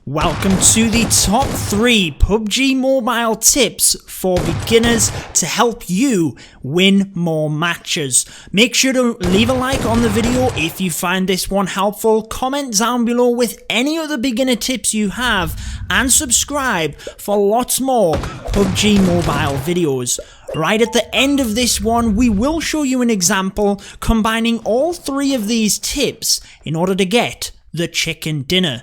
Welcome to the top 3 PUBG Mobile tips for beginners to help you win more matches. Make sure to leave a like on the video if you find this one helpful, comment down below with any other beginner tips you have, and subscribe for lots more PUBG Mobile videos. Right at the end of this one, we will show you an example combining all 3 of these tips in order to get the chicken dinner.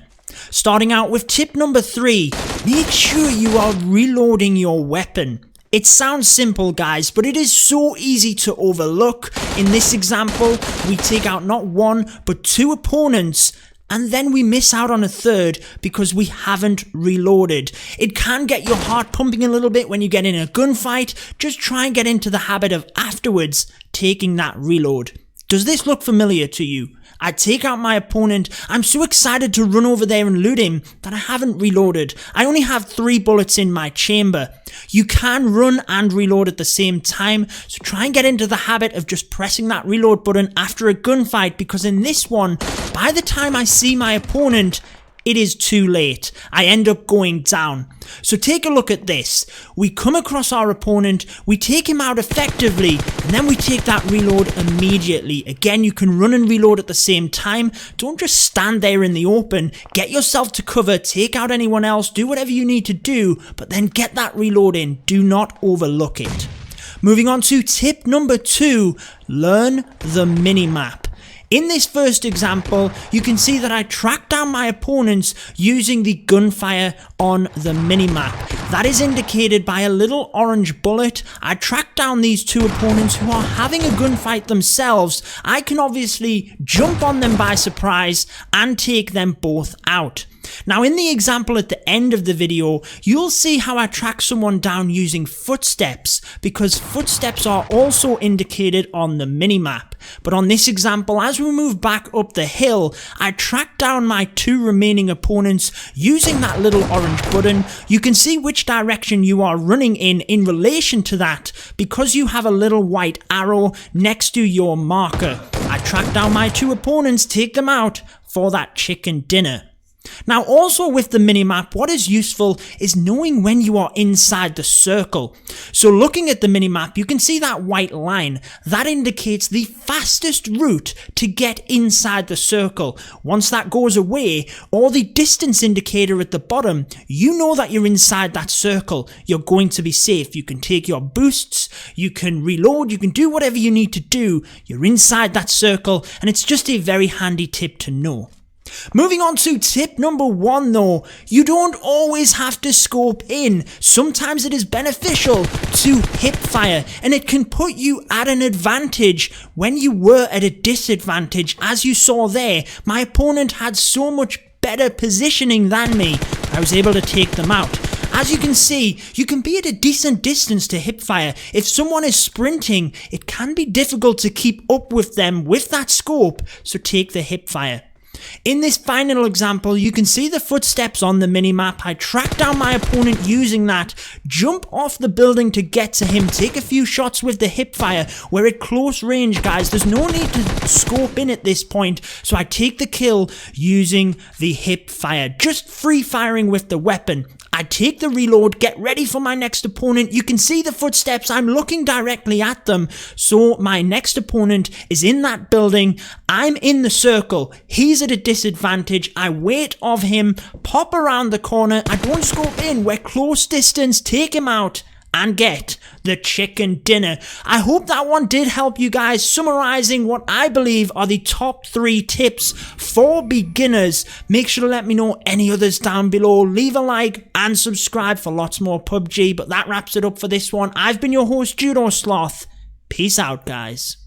Starting out with tip number 3, make sure you are reloading your weapon. It sounds simple guys, but it is so easy to overlook. In this example, we take out not 1 but 2 opponents, and then we miss out on a third because we haven't reloaded. It can get your heart pumping a little bit when you get in a gunfight. Just try and get into the habit of afterwards taking that reload. Does this look familiar to you? I take out my opponent, I'm so excited to run over there and loot him that I haven't reloaded. I only have 3 bullets in my chamber. You can run and reload at the same time, so try and get into the habit of just pressing that reload button after a gunfight, because in this one, by the time I see my opponent, it is too late. I end up going down. So take a look at this. We come across our opponent, we take him out effectively, and then we take that reload immediately. Again, you can run and reload at the same time. Don't just stand there in the open. Get yourself to cover, take out anyone else, do whatever you need to do, but then get that reload in. Do not overlook it. Moving on to tip number 2, learn the minimap. In this first example, you can see that I tracked down my opponents using the gunfire on the minimap. That is indicated by a little orange bullet. I tracked down these 2 opponents who are having a gunfight themselves. I can obviously jump on them by surprise and take them both out. Now in the example at the end of the video, you'll see how I track someone down using footsteps, because footsteps are also indicated on the minimap. But on this example, as we move back up the hill, I track down my 2 remaining opponents using that little orange button. You can see which direction you are running in relation to that, because you have a little white arrow next to your marker. I track down my 2 opponents, take them out for that chicken dinner. Now also with the minimap, what is useful is knowing when you are inside the circle. So looking at the minimap, you can see that white line. That indicates the fastest route to get inside the circle. Once that goes away, or the distance indicator at the bottom, you know that you're inside that circle. You're going to be safe. You can take your boosts, you can reload, you can do whatever you need to do. You're inside that circle, and it's just a very handy tip to know. Moving on to tip number 1 though, you don't always have to scope in. Sometimes it is beneficial to hip fire, and it can put you at an advantage when you were at a disadvantage. As you saw there, my opponent had so much better positioning than me. I was able to take them out. As you can see, you can be at a decent distance to hip fire. If someone is sprinting, it can be difficult to keep up with them with that scope, so take the hip fire. In this final example, you can see the footsteps on the minimap. I track down my opponent using that, jump off the building to get to him, take a few shots with the hip fire. We're at close range, guys. There's no need to scope in at this point, so I take the kill using the hip fire, just free firing with the weapon. I take the reload, get ready for my next opponent. You can see the footsteps. I'm looking directly at them. So my next opponent is in that building. I'm in the circle. He's at a disadvantage. I wait of him, pop around the corner. I don't scope in. We're close distance. Take him out and get the chicken dinner. I hope that one did help you guys, summarizing what I believe are the top 3 tips for beginners. Make sure to let me know any others down below. Leave a like and subscribe for lots more PUBG. But that wraps it up for this one. I've been your host, Judo Sloth. Peace out, guys.